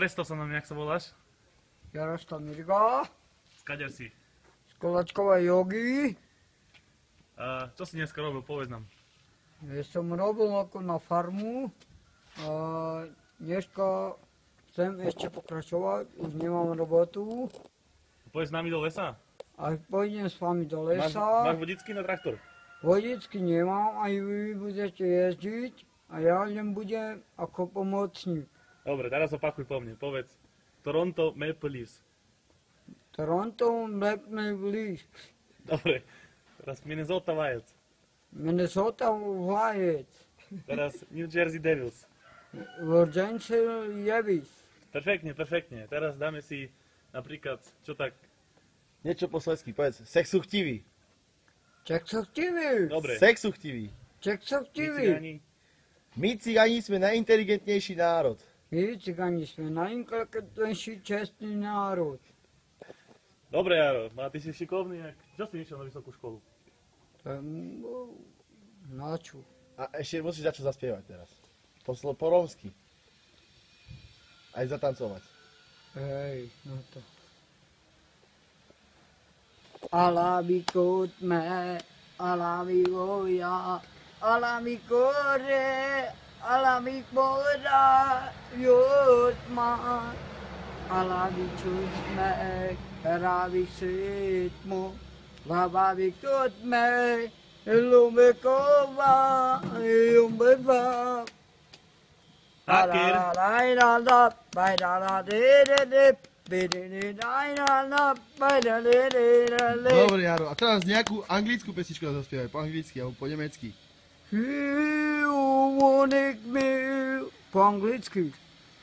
predstav sa nám, jak sa voláš? Jaroslav Mirga, Skaďar si. z Koláčkovej jogy. A čo si dneska robil, povedz nám. Ja som robil ako na farmu. Dneska chcem ešte pokračovať, už nemám robotu. Pôjdeš s nami do lesa? A pôjdem s vami do Máš lesa. vodičky na traktor? Vodičky nemám, aj vy budete jezdiť a ja len budem ako pomocník. Dobre, teraz opakuj po mne, povedz. Toronto Maple Leafs. Toronto Maple Leafs. Dobre, teraz Minnesota Wild. Minnesota Wild. Teraz New Jersey Devils. Virginia Jevis. Perfektne, perfektne. Teraz dáme si napríklad, čo tak... Niečo po slovensky, povedz. Sexuchtivý. Čeksochtivý. Dobre. Sexuchtivý. Čeksochtivý. My cigani sme najinteligentnejší národ. My cigani sme najinteligentnejší čestný národ. Dobre, Jaro, a ty si šikovný, čo si išiel na vysokú školu? Na čo? A ešte musíš začať zaspievať teraz. Po rómsky. Aj zatancovať. Hej, no to. Alami kutme, alami goja, alami kore, alami kora, jutma, alami čusme, ravi sitmu, lavavi kutme, lumbe kova, lumbe va. Akir. Dobre, Jaro, a teraz nejakú anglickú pesničku nám zaspievaj, po anglicky alebo po nemecky. Po anglicky.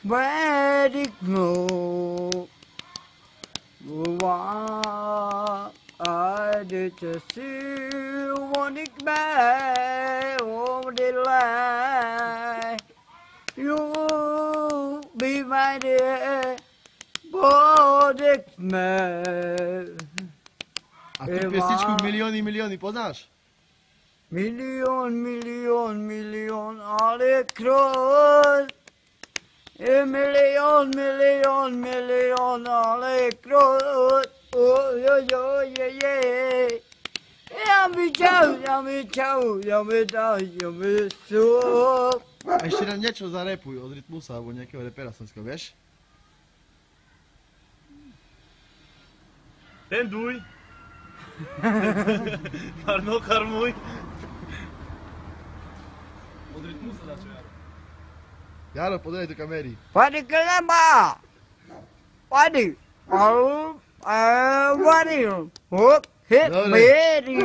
Vedik no. I did to see one me over the line. You be my dear, Bodik me. A tú pesničku milióny poznáš? Milion, alle kross. Million, alle kross. Oj. Ja mi čau, so. A ešte nám niečo zarepuj od Rytmusa alebo nejakého repera slovenského, vieš? Ten duj. Marno karmuj. Od Rytmusa začo, Jaro. Jaro, podaj do kamery. Padi kelema. Padi. Padi. Hop, hit Dobre. Mary.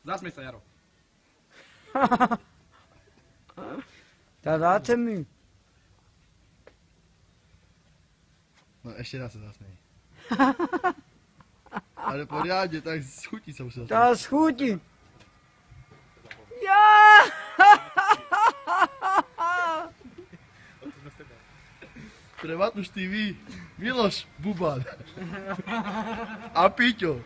Zasmej sa, Jaro. Dáte mi. No ešte raz sa zasmej. Ale poriadne, tak schutí sa už sa. Tá schutí. Ja! Pre Matúš TV, Miloš Buban a Piťo.